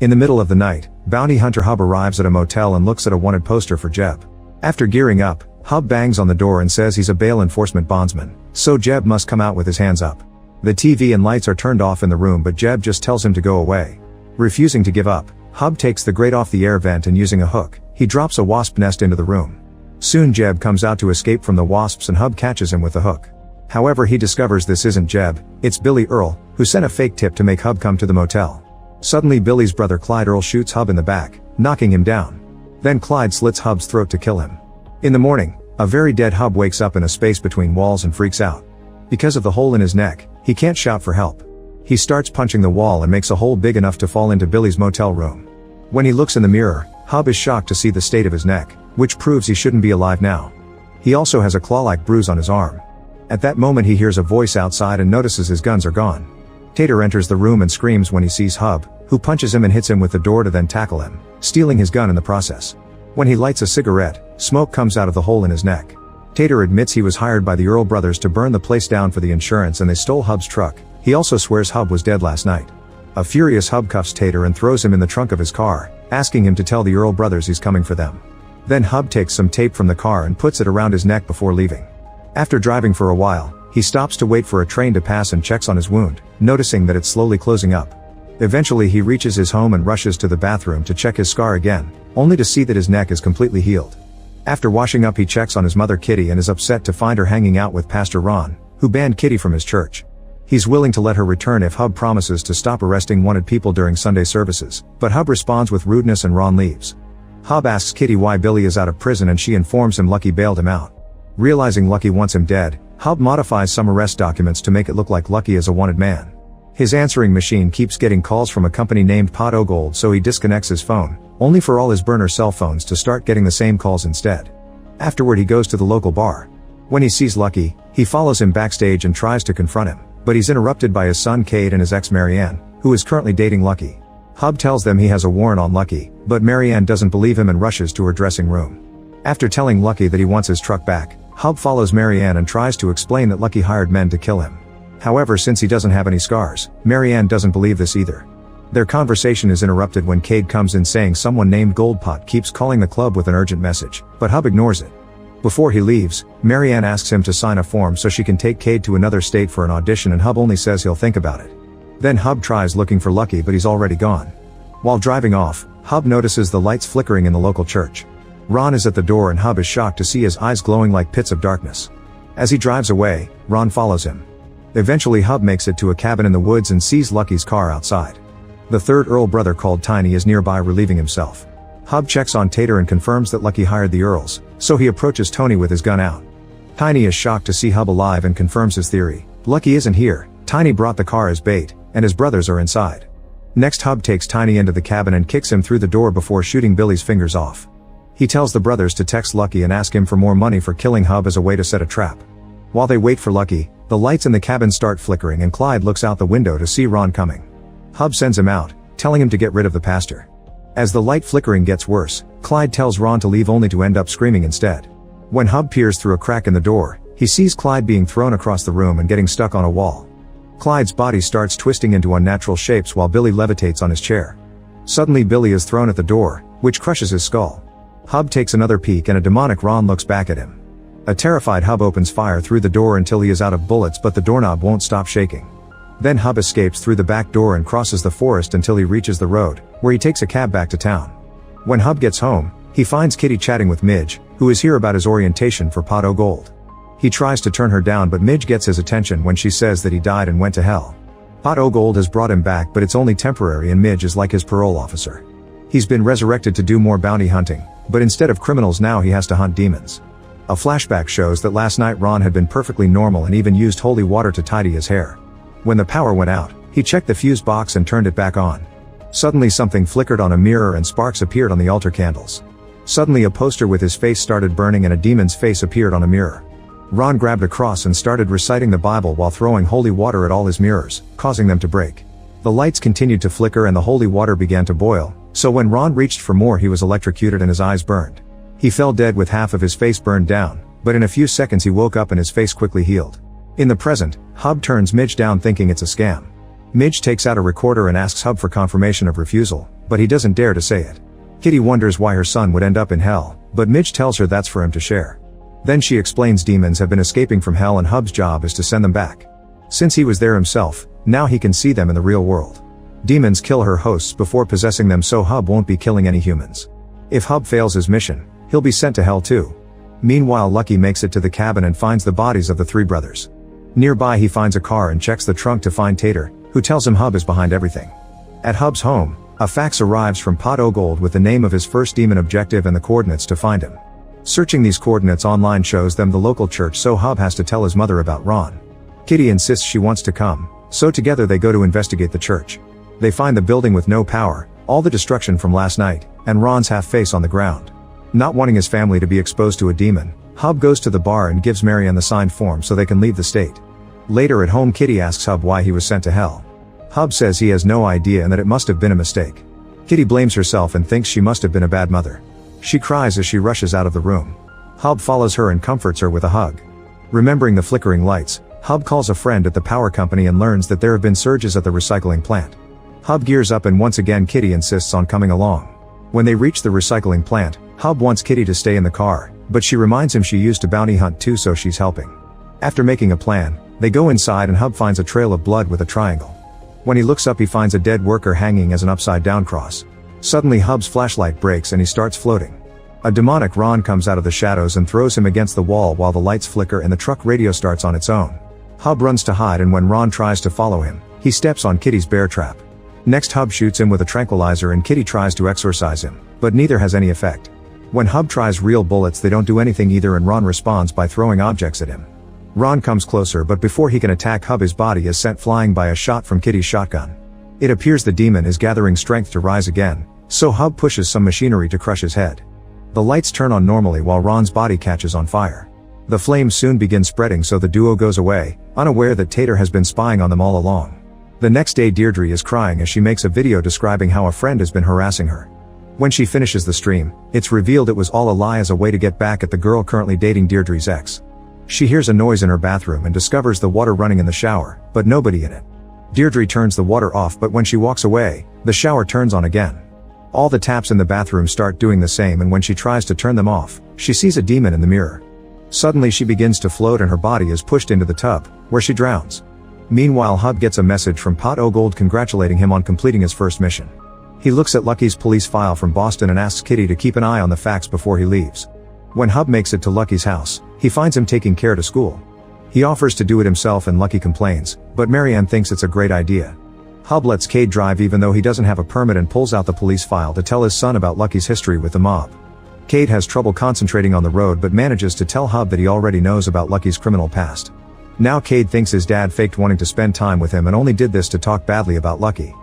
In the middle of the night, bounty hunter Hub arrives at a motel and looks at a wanted poster for Jeb. After gearing up, Hub bangs on the door and says he's a bail enforcement bondsman, so Jeb must come out with his hands up. The TV and lights are turned off in the room, but Jeb just tells him to go away. Refusing to give up, Hub takes the grate off the air vent and using a hook, he drops a wasp nest into the room. Soon Jeb comes out to escape from the wasps and Hub catches him with the hook. However, he discovers this isn't Jeb, it's Billy Earl, who sent a fake tip to make Hub come to the motel. Suddenly Billy's brother Clyde Earl shoots Hub in the back, knocking him down. Then Clyde slits Hub's throat to kill him. In the morning, a very dead Hub wakes up in a space between walls and freaks out. Because of the hole in his neck, he can't shout for help. He starts punching the wall and makes a hole big enough to fall into Billy's motel room. When he looks in the mirror, Hub is shocked to see the state of his neck, which proves he shouldn't be alive now. He also has a claw-like bruise on his arm. At that moment he hears a voice outside and notices his guns are gone. Tater enters the room and screams when he sees Hub, who punches him and hits him with the door to then tackle him, stealing his gun in the process. When he lights a cigarette, smoke comes out of the hole in his neck. Tater admits he was hired by the Earl brothers to burn the place down for the insurance and they stole Hub's truck. He also swears Hub was dead last night. A furious Hub cuffs Tater and throws him in the trunk of his car, asking him to tell the Earl brothers he's coming for them. Then Hub takes some tape from the car and puts it around his neck before leaving. After driving for a while, he stops to wait for a train to pass and checks on his wound, noticing that it's slowly closing up. Eventually he reaches his home and rushes to the bathroom to check his scar again, only to see that his neck is completely healed. After washing up he checks on his mother Kitty and is upset to find her hanging out with Pastor Ron, who banned Kitty from his church. He's willing to let her return if Hub promises to stop arresting wanted people during Sunday services, but Hub responds with rudeness and Ron leaves. Hub asks Kitty why Billy is out of prison and she informs him Lucky bailed him out. Realizing Lucky wants him dead, Hub modifies some arrest documents to make it look like Lucky is a wanted man. His answering machine keeps getting calls from a company named Pot O Gold, so he disconnects his phone, only for all his burner cell phones to start getting the same calls instead. Afterward he goes to the local bar. When he sees Lucky, he follows him backstage and tries to confront him, but he's interrupted by his son Cade and his ex Marianne, who is currently dating Lucky. Hub tells them he has a warrant on Lucky, but Marianne doesn't believe him and rushes to her dressing room. After telling Lucky that he wants his truck back, Hub follows Marianne and tries to explain that Lucky hired men to kill him. However, since he doesn't have any scars, Marianne doesn't believe this either. Their conversation is interrupted when Cade comes in saying someone named Goldpot keeps calling the club with an urgent message, but Hub ignores it. Before he leaves, Marianne asks him to sign a form so she can take Cade to another state for an audition and Hub only says he'll think about it. Then Hub tries looking for Lucky but he's already gone. While driving off, Hub notices the lights flickering in the local church. Ron is at the door and Hub is shocked to see his eyes glowing like pits of darkness. As he drives away, Ron follows him. Eventually Hub makes it to a cabin in the woods and sees Lucky's car outside. The third Earl brother called Tiny is nearby relieving himself. Hub checks on Tater and confirms that Lucky hired the Earls, so he approaches Tony with his gun out. Tiny is shocked to see Hub alive and confirms his theory. Lucky isn't here, Tiny brought the car as bait, and his brothers are inside. Next Hub takes Tiny into the cabin and kicks him through the door before shooting Billy's fingers off. He tells the brothers to text Lucky and ask him for more money for killing Hub as a way to set a trap. While they wait for Lucky, the lights in the cabin start flickering and Clyde looks out the window to see Ron coming. Hub sends him out, telling him to get rid of the pastor. As the light flickering gets worse, Clyde tells Ron to leave only to end up screaming instead. When Hub peers through a crack in the door, he sees Clyde being thrown across the room and getting stuck on a wall. Clyde's body starts twisting into unnatural shapes while Billy levitates on his chair. Suddenly Billy is thrown at the door, which crushes his skull. Hub takes another peek and a demonic Ron looks back at him. A terrified Hub opens fire through the door until he is out of bullets, but the doorknob won't stop shaking. Then Hub escapes through the back door and crosses the forest until he reaches the road, where he takes a cab back to town. When Hub gets home, he finds Kitty chatting with Midge, who is here about his orientation for Pot O Gold. He tries to turn her down but Midge gets his attention when she says that he died and went to hell. Pot O Gold has brought him back but it's only temporary and Midge is like his parole officer. He's been resurrected to do more bounty hunting, but instead of criminals now he has to hunt demons. A flashback shows that last night Ron had been perfectly normal and even used holy water to tidy his hair. When the power went out, he checked the fuse box and turned it back on. Suddenly something flickered on a mirror and sparks appeared on the altar candles. Suddenly a poster with his face started burning and a demon's face appeared on a mirror. Ron grabbed a cross and started reciting the Bible while throwing holy water at all his mirrors, causing them to break. The lights continued to flicker and the holy water began to boil, so when Ron reached for more he was electrocuted and his eyes burned. He fell dead with half of his face burned down, but in a few seconds he woke up and his face quickly healed. In the present, Hub turns Midge down thinking it's a scam. Midge takes out a recorder and asks Hub for confirmation of refusal, but he doesn't dare to say it. Kitty wonders why her son would end up in hell, but Midge tells her that's for him to share. Then she explains demons have been escaping from hell and Hub's job is to send them back. Since he was there himself, now he can see them in the real world. Demons kill her hosts before possessing them, so Hub won't be killing any humans. If Hub fails his mission, he'll be sent to hell too. Meanwhile, Lucky makes it to the cabin and finds the bodies of the three brothers. Nearby he finds a car and checks the trunk to find Tater, who tells him Hub is behind everything. At Hub's home, a fax arrives from Pot O'Gold with the name of his first demon objective and the coordinates to find him. Searching these coordinates online shows them the local church, so Hub has to tell his mother about Ron. Kitty insists she wants to come, so together they go to investigate the church. They find the building with no power, all the destruction from last night, and Ron's half-face on the ground. Not wanting his family to be exposed to a demon, Hub goes to the bar and gives Marianne the signed form so they can leave the state. Later at home, Kitty asks Hub why he was sent to hell. Hub says he has no idea and that it must have been a mistake. Kitty blames herself and thinks she must have been a bad mother. She cries as she rushes out of the room. Hub follows her and comforts her with a hug. Remembering the flickering lights, Hub calls a friend at the power company and learns that there have been surges at the recycling plant. Hub gears up and once again Kitty insists on coming along. When they reach the recycling plant, Hub wants Kitty to stay in the car, but she reminds him she used to bounty hunt too, so she's helping. After making a plan, they go inside and Hub finds a trail of blood with a triangle. When he looks up, he finds a dead worker hanging as an upside-down cross. Suddenly Hub's flashlight breaks and he starts floating. A demonic Ron comes out of the shadows and throws him against the wall while the lights flicker and the truck radio starts on its own. Hub runs to hide, and when Ron tries to follow him, he steps on Kitty's bear trap. Next, Hub shoots him with a tranquilizer and Kitty tries to exorcise him, but neither has any effect. When Hub tries real bullets, they don't do anything either, and Ron responds by throwing objects at him. Ron comes closer, but before he can attack Hub, his body is sent flying by a shot from Kitty's shotgun. It appears the demon is gathering strength to rise again, so Hub pushes some machinery to crush his head. The lights turn on normally while Ron's body catches on fire. The flames soon begin spreading, so the duo goes away, unaware that Tater has been spying on them all along. The next day, Deirdre is crying as she makes a video describing how a friend has been harassing her. When she finishes the stream, it's revealed it was all a lie as a way to get back at the girl currently dating Deirdre's ex. She hears a noise in her bathroom and discovers the water running in the shower, but nobody in it. Deirdre turns the water off, but when she walks away, the shower turns on again. All the taps in the bathroom start doing the same, and when she tries to turn them off, she sees a demon in the mirror. Suddenly she begins to float and her body is pushed into the tub, where she drowns. Meanwhile, Hub gets a message from Pot O'Gold congratulating him on completing his first mission. He looks at Lucky's police file from Boston and asks Kitty to keep an eye on the fax before he leaves. When Hub makes it to Lucky's house, he finds him taking Care to school. He offers to do it himself and Lucky complains, but Marianne thinks it's a great idea. Hub lets Cade drive even though he doesn't have a permit and pulls out the police file to tell his son about Lucky's history with the mob. Cade has trouble concentrating on the road but manages to tell Hub that he already knows about Lucky's criminal past. Now Cade thinks his dad faked wanting to spend time with him and only did this to talk badly about Lucky.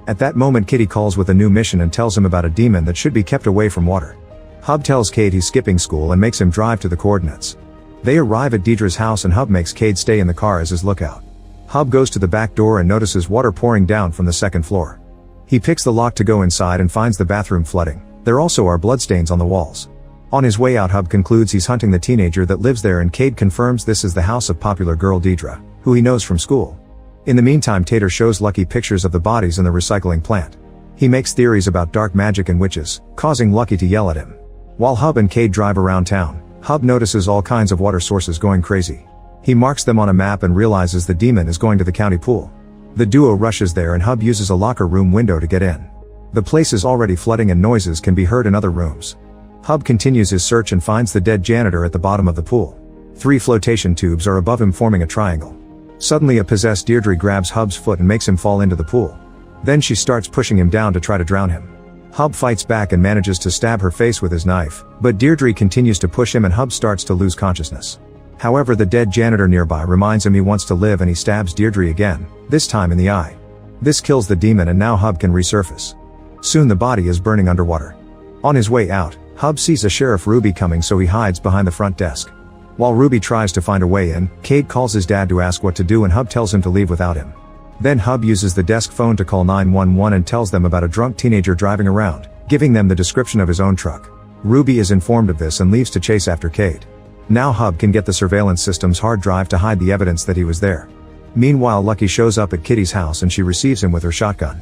At that moment, Kitty calls with a new mission and tells him about a demon that should be kept away from water. Hub tells Cade he's skipping school and makes him drive to the coordinates. They arrive at Deirdre's house and Hub makes Cade stay in the car as his lookout. Hub goes to the back door and notices water pouring down from the second floor. He picks the lock to go inside and finds the bathroom flooding. There also are bloodstains on the walls. On his way out, Hub concludes he's hunting the teenager that lives there, and Cade confirms this is the house of popular girl Deirdre, who he knows from school. In the meantime, Tater shows Lucky pictures of the bodies in the recycling plant. He makes theories about dark magic and witches, causing Lucky to yell at him. While Hub and Cade drive around town, Hub notices all kinds of water sources going crazy. He marks them on a map and realizes the demon is going to the county pool. The duo rushes there and Hub uses a locker room window to get in. The place is already flooding and noises can be heard in other rooms. Hub continues his search and finds the dead janitor at the bottom of the pool. 3 flotation tubes are above him forming a triangle. Suddenly a possessed Deirdre grabs Hub's foot and makes him fall into the pool. Then she starts pushing him down to try to drown him. Hub fights back and manages to stab her face with his knife, but Deirdre continues to push him and Hub starts to lose consciousness. However, the dead janitor nearby reminds him he wants to live and he stabs Deirdre again, this time in the eye. This kills the demon and now Hub can resurface. Soon the body is burning underwater. On his way out, Hub sees a Sheriff Ruby coming, so he hides behind the front desk. While Ruby tries to find a way in, Cade calls his dad to ask what to do and Hub tells him to leave without him. Then Hub uses the desk phone to call 911 and tells them about a drunk teenager driving around, giving them the description of his own truck. Ruby is informed of this and leaves to chase after Cade. Now Hub can get the surveillance system's hard drive to hide the evidence that he was there. Meanwhile, Lucky shows up at Kitty's house and she receives him with her shotgun.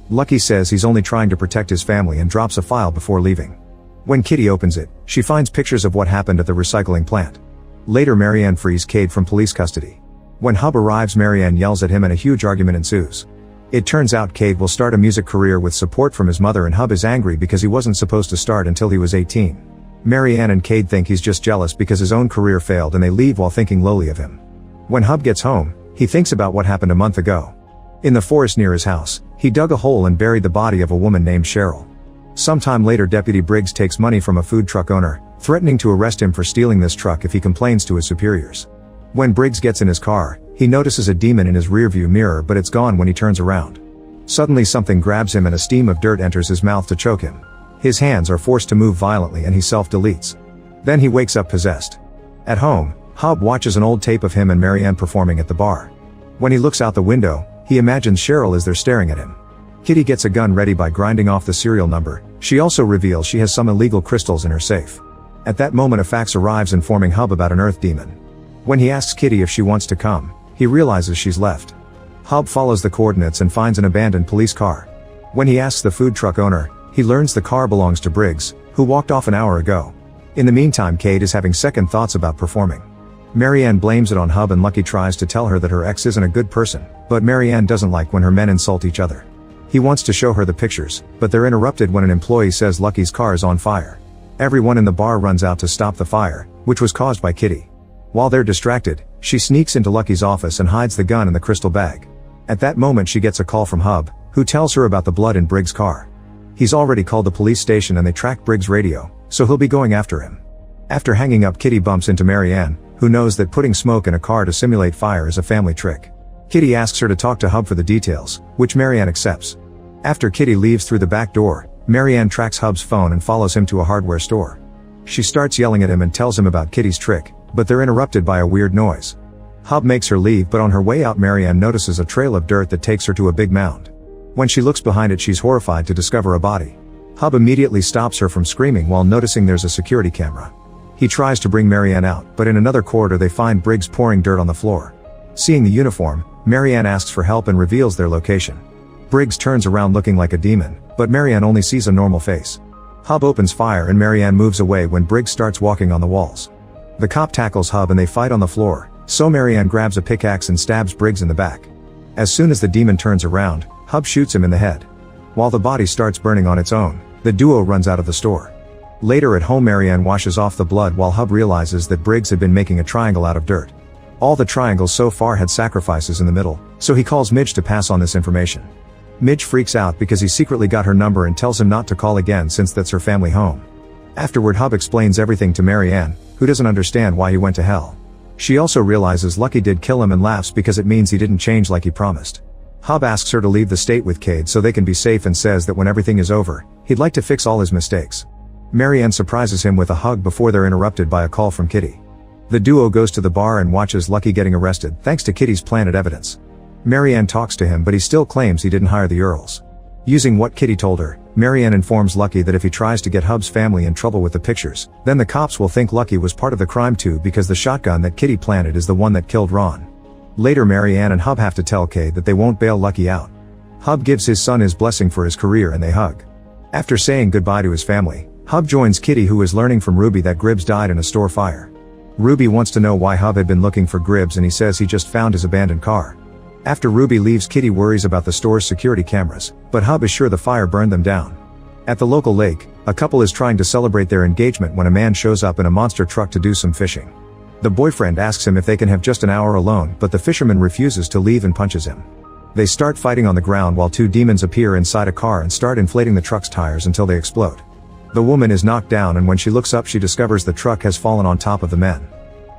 Lucky says he's only trying to protect his family and drops a file before leaving. When Kitty opens it, she finds pictures of what happened at the recycling plant. Later, Marianne frees Cade from police custody. When Hub arrives, Marianne yells at him and a huge argument ensues. It turns out Cade will start a music career with support from his mother, and Hub is angry because he wasn't supposed to start until he was 18. Marianne and Cade think he's just jealous because his own career failed, and they leave while thinking lowly of him. When Hub gets home, he thinks about what happened a month ago. In the forest near his house, he dug a hole and buried the body of a woman named Cheryl. Sometime later, Deputy Briggs takes money from a food truck owner, threatening to arrest him for stealing this truck if he complains to his superiors. When Briggs gets in his car, he notices a demon in his rearview mirror, but it's gone when he turns around. Suddenly something grabs him and a steam of dirt enters his mouth to choke him. His hands are forced to move violently and he self-deletes. Then he wakes up possessed. At home, Hub watches an old tape of him and Marianne performing at the bar. When he looks out the window, he imagines Cheryl is there staring at him. Kitty gets a gun ready by grinding off the serial number. She also reveals she has some illegal crystals in her safe. At that moment, a fax arrives informing Hub about an earth demon. When he asks Kitty if she wants to come, he realizes she's left. Hub follows the coordinates and finds an abandoned police car. When he asks the food truck owner, he learns the car belongs to Briggs, who walked off an hour ago. In the meantime, Cade is having second thoughts about performing. Marianne blames it on Hub and Lucky tries to tell her that her ex isn't a good person, but Marianne doesn't like when her men insult each other. He wants to show her the pictures, but they're interrupted when an employee says Lucky's car is on fire. Everyone in the bar runs out to stop the fire, which was caused by Kitty. While they're distracted, she sneaks into Lucky's office and hides the gun in the crystal bag. At that moment, she gets a call from Hub, who tells her about the blood in Briggs' car. He's already called the police station and they track Briggs' radio, so he'll be going after him. After hanging up, Kitty bumps into Marianne, who knows that putting smoke in a car to simulate fire is a family trick. Kitty asks her to talk to Hub for the details, which Marianne accepts. After Kitty leaves through the back door, Marianne tracks Hub's phone and follows him to a hardware store. She starts yelling at him and tells him about Kitty's trick, but they're interrupted by a weird noise. Hub makes her leave, but on her way out, Marianne notices a trail of dirt that takes her to a big mound. When she looks behind it, she's horrified to discover a body. Hub immediately stops her from screaming while noticing there's a security camera. He tries to bring Marianne out, but in another corridor they find Briggs pouring dirt on the floor. Seeing the uniform, Marianne asks for help and reveals their location. Briggs turns around looking like a demon, but Marianne only sees a normal face. Hub opens fire and Marianne moves away when Briggs starts walking on the walls. The cop tackles Hub and they fight on the floor, so Marianne grabs a pickaxe and stabs Briggs in the back. As soon as the demon turns around, Hub shoots him in the head. While the body starts burning on its own, the duo runs out of the store. Later at home, Marianne washes off the blood while Hub realizes that Briggs had been making a triangle out of dirt. All the triangles so far had sacrifices in the middle, so he calls Midge to pass on this information. Midge freaks out because he secretly got her number and tells him not to call again since that's her family home. Afterward, Hub explains everything to Marianne, who doesn't understand why he went to hell. She also realizes Lucky did kill him and laughs because it means he didn't change like he promised. Hub asks her to leave the state with Cade so they can be safe and says that when everything is over, he'd like to fix all his mistakes. Marianne surprises him with a hug before they're interrupted by a call from Kitty. The duo goes to the bar and watches Lucky getting arrested thanks to Kitty's planted evidence. Marianne talks to him, but he still claims he didn't hire the Earls. Using what Kitty told her, Marianne informs Lucky that if he tries to get Hub's family in trouble with the pictures, then the cops will think Lucky was part of the crime too, because the shotgun that Kitty planted is the one that killed Ron. Later, Marianne and Hub have to tell Cade that they won't bail Lucky out. Hub gives his son his blessing for his career and they hug. After saying goodbye to his family, Hub joins Kitty, who is learning from Ruby that Gribbs died in a store fire. Ruby wants to know why Hub had been looking for Gribbs and he says he just found his abandoned car. After Ruby leaves, Kitty worries about the store's security cameras, but Hub is sure the fire burned them down. At the local lake, a couple is trying to celebrate their engagement when a man shows up in a monster truck to do some fishing. The boyfriend asks him if they can have just an hour alone, but the fisherman refuses to leave and punches him. They start fighting on the ground while two demons appear inside a car and start inflating the truck's tires until they explode. The woman is knocked down and when she looks up, she discovers the truck has fallen on top of the men.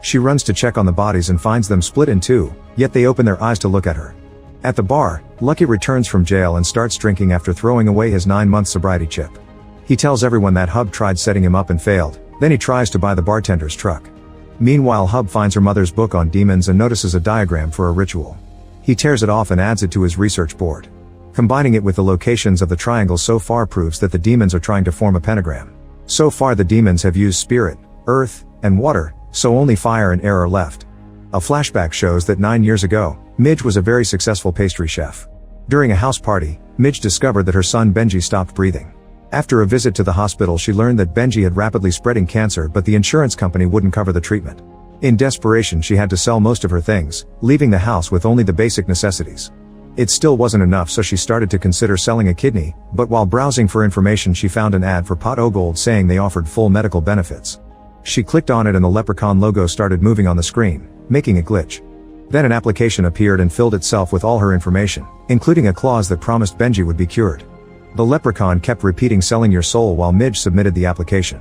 She runs to check on the bodies and finds them split in two, yet they open their eyes to look at her. At the bar, Lucky returns from jail and starts drinking after throwing away his 9-month sobriety chip. He tells everyone that Hub tried setting him up and failed, then he tries to buy the bartender's truck. Meanwhile, Hub finds her mother's book on demons and notices a diagram for a ritual. He tears it off and adds it to his research board. Combining it with the locations of the triangles so far proves that the demons are trying to form a pentagram. So far the demons have used spirit, earth, and water, so only fire and air are left. A flashback shows that 9 years ago, Midge was a very successful pastry chef. During a house party, Midge discovered that her son Benji stopped breathing. After a visit to the hospital, she learned that Benji had rapidly spreading cancer, but the insurance company wouldn't cover the treatment. In desperation, she had to sell most of her things, leaving the house with only the basic necessities. It still wasn't enough, so she started to consider selling a kidney, but while browsing for information she found an ad for Pot O Gold saying they offered full medical benefits. She clicked on it and the leprechaun logo started moving on the screen, making it glitch. Then an application appeared and filled itself with all her information, including a clause that promised Benji would be cured. The leprechaun kept repeating selling your soul while Midge submitted the application.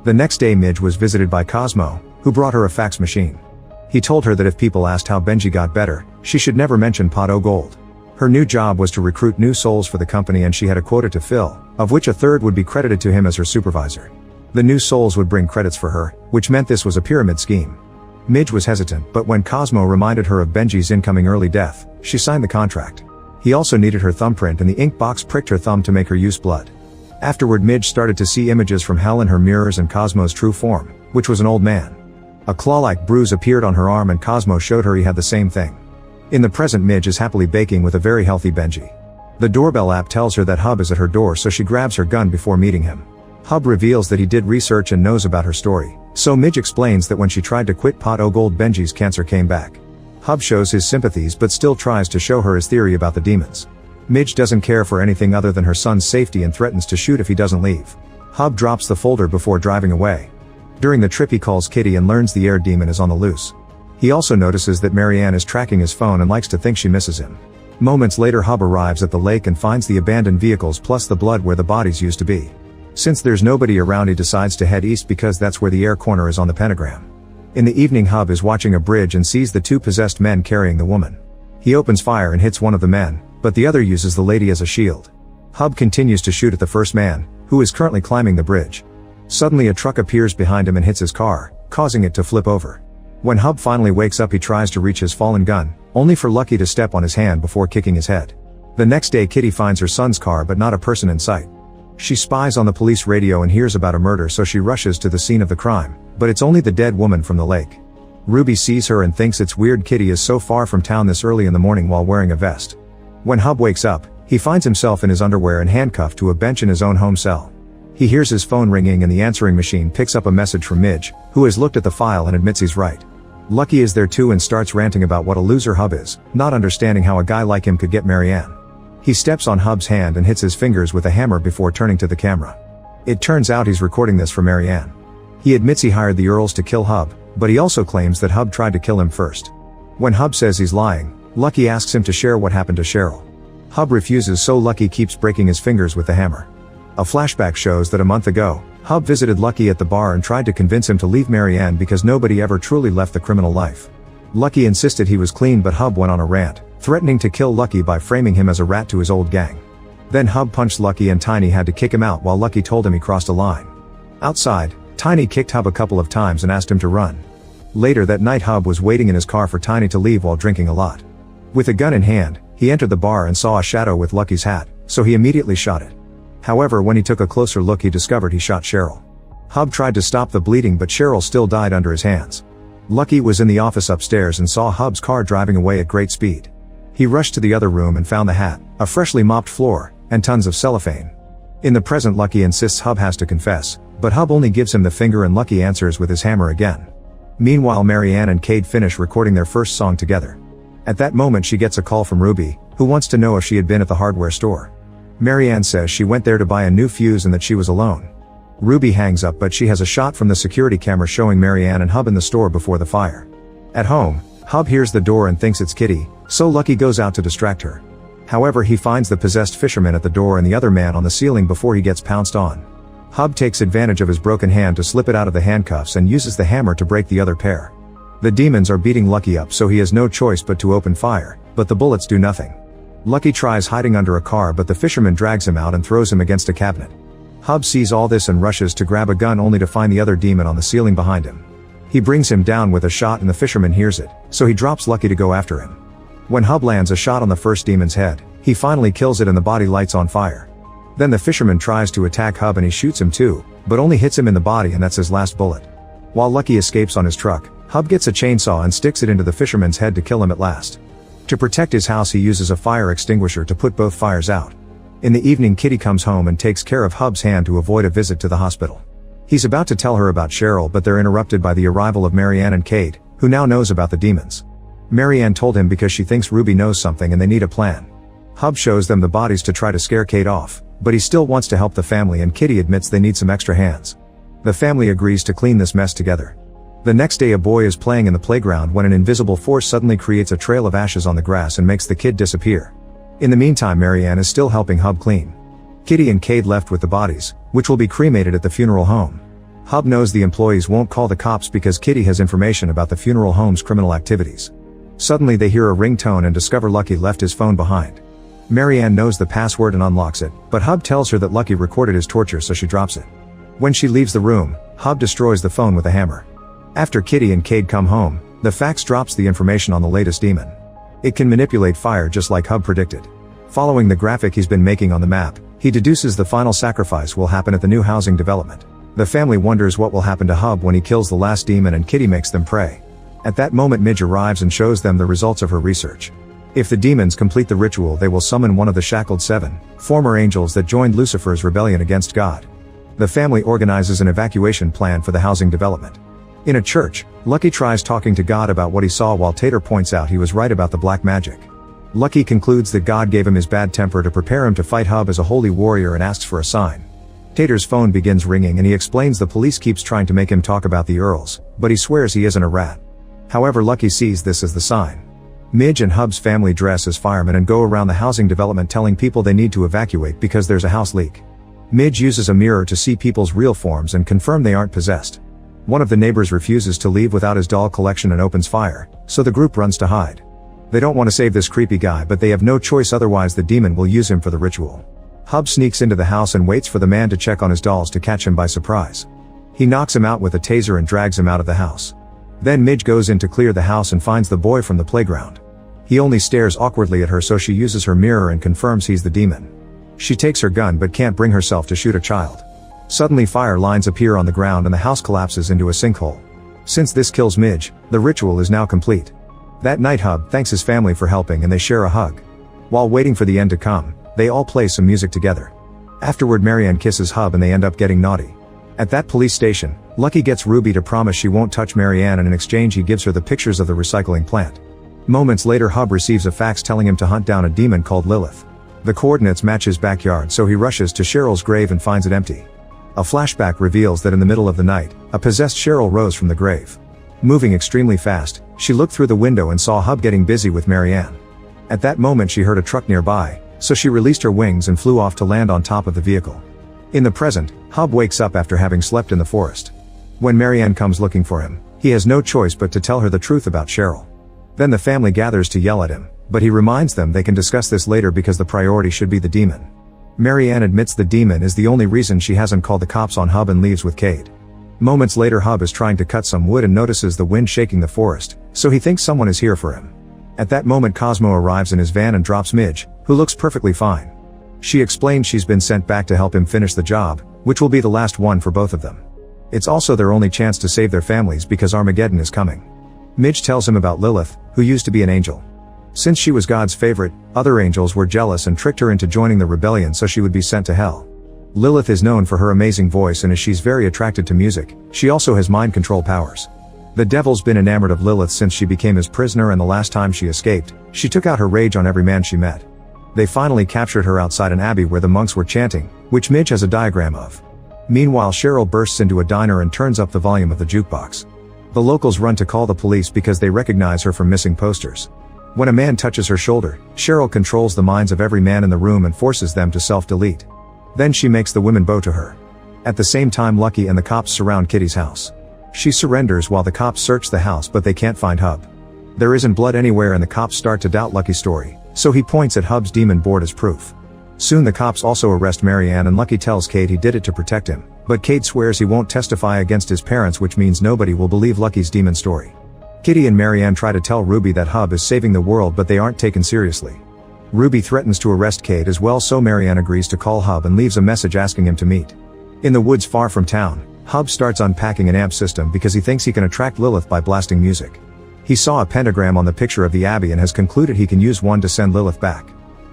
The next day Midge was visited by Cosmo, who brought her a fax machine. He told her that if people asked how Benji got better, she should never mention Pot O Gold. Her new job was to recruit new souls for the company and she had a quota to fill, of which a third would be credited to him as her supervisor. The new souls would bring credits for her, which meant this was a pyramid scheme. Midge was hesitant, but when Cosmo reminded her of Benji's incoming early death, she signed the contract. He also needed her thumbprint and the ink box pricked her thumb to make her use blood. Afterward Midge started to see images from hell in her mirrors and Cosmo's true form, which was an old man. A claw-like bruise appeared on her arm and Cosmo showed her he had the same thing. In the present, Midge is happily baking with a very healthy Benji. The doorbell app tells her that Hub is at her door, so she grabs her gun before meeting him. Hub reveals that he did research and knows about her story, so Midge explains that when she tried to quit Pot O Gold, Benji's cancer came back. Hub shows his sympathies but still tries to show her his theory about the demons. Midge doesn't care for anything other than her son's safety and threatens to shoot if he doesn't leave. Hub drops the folder before driving away. During the trip he calls Kitty and learns the air demon is on the loose. He also notices that Marianne is tracking his phone and likes to think she misses him. Moments later Hub arrives at the lake and finds the abandoned vehicles plus the blood where the bodies used to be. Since there's nobody around he decides to head east because that's where the air corner is on the pentagram. In the evening Hub is watching a bridge and sees the two possessed men carrying the woman. He opens fire and hits one of the men, but the other uses the lady as a shield. Hub continues to shoot at the first man, who is currently climbing the bridge. Suddenly a truck appears behind him and hits his car, causing it to flip over. When Hub finally wakes up he tries to reach his fallen gun, only for Lucky to step on his hand before kicking his head. The next day Kitty finds her son's car but not a person in sight. She spies on the police radio and hears about a murder, so she rushes to the scene of the crime, but it's only the dead woman from the lake. Ruby sees her and thinks it's weird Kitty is so far from town this early in the morning while wearing a vest. When Hub wakes up, he finds himself in his underwear and handcuffed to a bench in his own home cell. He hears his phone ringing and the answering machine picks up a message from Midge, who has looked at the file and admits he's right. Lucky is there too and starts ranting about what a loser Hub is, not understanding how a guy like him could get Marianne. He steps on Hub's hand and hits his fingers with a hammer before turning to the camera. It turns out he's recording this for Marianne. He admits he hired the Earls to kill Hub, but he also claims that Hub tried to kill him first. When Hub says he's lying, Lucky asks him to share what happened to Cheryl. Hub refuses, so Lucky keeps breaking his fingers with the hammer. A flashback shows that a month ago, Hub visited Lucky at the bar and tried to convince him to leave Marianne because nobody ever truly left the criminal life. Lucky insisted he was clean, but Hub went on a rant, threatening to kill Lucky by framing him as a rat to his old gang. Then Hub punched Lucky and Tiny had to kick him out while Lucky told him he crossed a line. Outside, Tiny kicked Hub a couple of times and asked him to run. Later that night Hub was waiting in his car for Tiny to leave while drinking a lot. With a gun in hand, he entered the bar and saw a shadow with Lucky's hat, so he immediately shot it. However, when he took a closer look he discovered he shot Cheryl. Hub tried to stop the bleeding but Cheryl still died under his hands. Lucky was in the office upstairs and saw Hub's car driving away at great speed. He rushed to the other room and found the hat, a freshly mopped floor, and tons of cellophane. In the present Lucky insists Hub has to confess, but Hub only gives him the finger and Lucky answers with his hammer again. Meanwhile Marianne and Cade finish recording their first song together. At that moment she gets a call from Ruby, who wants to know if she had been at the hardware store. Marianne says she went there to buy a new fuse and that she was alone. Ruby hangs up, but she has a shot from the security camera showing Marianne and Hub in the store before the fire. At home, Hub hears the door and thinks it's Kitty, so Lucky goes out to distract her. However, he finds the possessed fisherman at the door and the other man on the ceiling before he gets pounced on. Hub takes advantage of his broken hand to slip it out of the handcuffs and uses the hammer to break the other pair. The demons are beating Lucky up, so he has no choice but to open fire, but the bullets do nothing. Lucky tries hiding under a car, but the fisherman drags him out and throws him against a cabinet. Hub sees all this and rushes to grab a gun only to find the other demon on the ceiling behind him. He brings him down with a shot and the fisherman hears it, so he drops Lucky to go after him. When Hub lands a shot on the first demon's head, he finally kills it and the body lights on fire. Then the fisherman tries to attack Hub and he shoots him too, but only hits him in the body and that's his last bullet. While Lucky escapes on his truck, Hub gets a chainsaw and sticks it into the fisherman's head to kill him at last. To protect his house he uses a fire extinguisher to put both fires out. In the evening Kitty comes home and takes care of Hub's hand to avoid a visit to the hospital. He's about to tell her about Cheryl but they're interrupted by the arrival of Marianne and Kate, who now knows about the demons. Marianne told him because she thinks Ruby knows something and they need a plan. Hub shows them the bodies to try to scare Kate off, but he still wants to help the family and Kitty admits they need some extra hands. The family agrees to clean this mess together. The next day a boy is playing in the playground when an invisible force suddenly creates a trail of ashes on the grass and makes the kid disappear. In the meantime Marianne is still helping Hub clean. Kitty and Kate left with the bodies, which will be cremated at the funeral home. Hub knows the employees won't call the cops because Kitty has information about the funeral home's criminal activities. Suddenly they hear a ringtone and discover Lucky left his phone behind. Marianne knows the password and unlocks it, but Hub tells her that Lucky recorded his torture so she drops it. When she leaves the room, Hub destroys the phone with a hammer. After Kitty and Kate come home, the fax drops the information on the latest demon. It can manipulate fire just like Hub predicted. Following the graphic he's been making on the map, he deduces the final sacrifice will happen at the new housing development. The family wonders what will happen to Hub when he kills the last demon and Kitty makes them pray. At that moment Midge arrives and shows them the results of her research. If the demons complete the ritual they will summon one of the shackled 7 former angels that joined Lucifer's rebellion against God. The family organizes an evacuation plan for the housing development. In a church, Lucky tries talking to God about what he saw while Tater points out he was right about the black magic. Lucky concludes that God gave him his bad temper to prepare him to fight Hub as a holy warrior and asks for a sign. Tater's phone begins ringing and he explains the police keeps trying to make him talk about the Earls, but he swears he isn't a rat. However Lucky sees this as the sign. Midge and Hub's family dress as firemen and go around the housing development telling people they need to evacuate because there's a house leak. Midge uses a mirror to see people's real forms and confirm they aren't possessed. One of the neighbors refuses to leave without his doll collection and opens fire, so the group runs to hide. They don't want to save this creepy guy but they have no choice otherwise the demon will use him for the ritual. Hub sneaks into the house and waits for the man to check on his dolls to catch him by surprise. He knocks him out with a taser and drags him out of the house. Then Midge goes in to clear the house and finds the boy from the playground. He only stares awkwardly at her so she uses her mirror and confirms he's the demon. She takes her gun but can't bring herself to shoot a child. Suddenly fire lines appear on the ground and the house collapses into a sinkhole. Since this kills Midge, the ritual is now complete. That night Hub thanks his family for helping and they share a hug. While waiting for the end to come, they all play some music together. Afterward Marianne kisses Hub and they end up getting naughty. At that police station, Lucky gets Ruby to promise she won't touch Marianne and in exchange he gives her the pictures of the recycling plant. Moments later Hub receives a fax telling him to hunt down a demon called Lilith. The coordinates match his backyard so he rushes to Cheryl's grave and finds it empty. A flashback reveals that in the middle of the night, a possessed Cheryl rose from the grave. Moving extremely fast, she looked through the window and saw Hub getting busy with Marianne. At that moment she heard a truck nearby, so she released her wings and flew off to land on top of the vehicle. In the present, Hub wakes up after having slept in the forest. When Marianne comes looking for him, he has no choice but to tell her the truth about Cheryl. Then the family gathers to yell at him, but he reminds them they can discuss this later because the priority should be the demon. Marianne admits the demon is the only reason she hasn't called the cops on Hub and leaves with Cade. Moments later Hub is trying to cut some wood and notices the wind shaking the forest, so he thinks someone is here for him. At that moment Cosmo arrives in his van and drops Midge, who looks perfectly fine. She explains she's been sent back to help him finish the job, which will be the last one for both of them. It's also their only chance to save their families because Armageddon is coming. Midge tells him about Lilith, who used to be an angel. Since she was God's favorite, other angels were jealous and tricked her into joining the rebellion so she would be sent to hell. Lilith is known for her amazing voice and as she's very attracted to music, she also has mind control powers. The devil's been enamored of Lilith since she became his prisoner and the last time she escaped, she took out her rage on every man she met. They finally captured her outside an abbey where the monks were chanting, which Midge has a diagram of. Meanwhile Cheryl bursts into a diner and turns up the volume of the jukebox. The locals run to call the police because they recognize her from missing posters. When a man touches her shoulder, Cheryl controls the minds of every man in the room and forces them to self-delete. Then she makes the women bow to her. At the same time Lucky and the cops surround Kitty's house. She surrenders while the cops search the house but they can't find Hub. There isn't blood anywhere and the cops start to doubt Lucky's story, so he points at Hub's demon board as proof. Soon the cops also arrest Marianne and Lucky tells Cade he did it to protect him, but Cade swears he won't testify against his parents which means nobody will believe Lucky's demon story. Kitty and Marianne try to tell Ruby that Hub is saving the world but they aren't taken seriously. Ruby threatens to arrest Cade as well so Marianne agrees to call Hub and leaves a message asking him to meet. In the woods far from town, Hub starts unpacking an amp system because he thinks he can attract Lilith by blasting music. He saw a pentagram on the picture of the Abbey and has concluded he can use one to send Lilith back.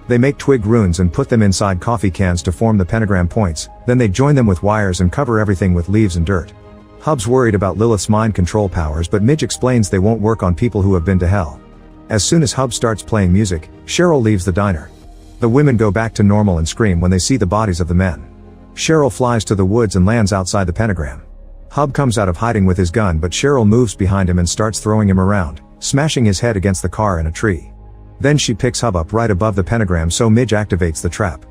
They make twig runes and put them inside coffee cans to form the pentagram points, then they join them with wires and cover everything with leaves and dirt. Hub's worried about Lilith's mind control powers, but Midge explains they won't work on people who have been to hell. As soon as Hub starts playing music, Cheryl leaves the diner. The women go back to normal and scream when they see the bodies of the men. Cheryl flies to the woods and lands outside the pentagram. Hub comes out of hiding with his gun, but Cheryl moves behind him and starts throwing him around, smashing his head against the car and a tree. Then she picks Hub up right above the pentagram, so Midge activates the trap.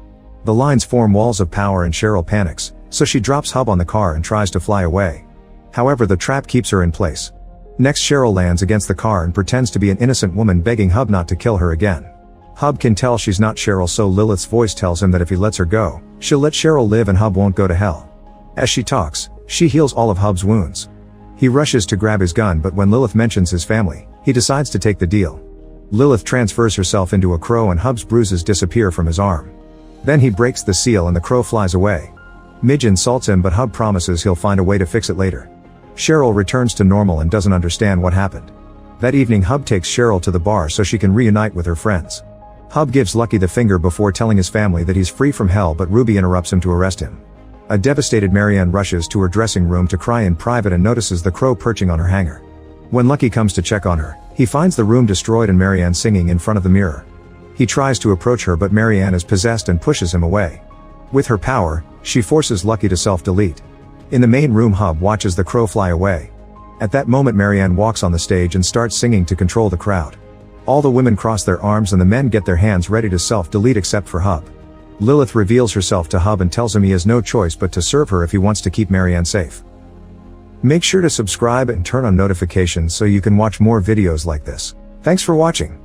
The lines form walls of power and Cheryl panics, so she drops Hub on the car and tries to fly away. However, the trap keeps her in place. Next, Cheryl lands against the car and pretends to be an innocent woman begging Hub not to kill her again. Hub can tell she's not Cheryl, so Lilith's voice tells him that if he lets her go, she'll let Cheryl live and Hub won't go to hell. As she talks, she heals all of Hub's wounds. He rushes to grab his gun, but when Lilith mentions his family, he decides to take the deal. Lilith transfers herself into a crow and Hub's bruises disappear from his arm. Then he breaks the seal and the crow flies away. Midge insults him, but Hub promises he'll find a way to fix it later. Cheryl returns to normal and doesn't understand what happened. That evening, Hub takes Cheryl to the bar so she can reunite with her friends. Hub gives Lucky the finger before telling his family that he's free from hell, but Ruby interrupts him to arrest him. A devastated Marianne rushes to her dressing room to cry in private and notices the crow perching on her hanger. When Lucky comes to check on her, he finds the room destroyed and Marianne singing in front of the mirror. He tries to approach her, but Marianne is possessed and pushes him away. With her power, she forces Lucky to self-delete. In the main room, Hub watches the crow fly away. At that moment, Marianne walks on the stage and starts singing to control the crowd. All the women cross their arms and the men get their hands ready to self-delete except for Hub. Lilith reveals herself to Hub and tells him he has no choice but to serve her if he wants to keep Marianne safe. Make sure to subscribe and turn on notifications so you can watch more videos like this. Thanks for watching.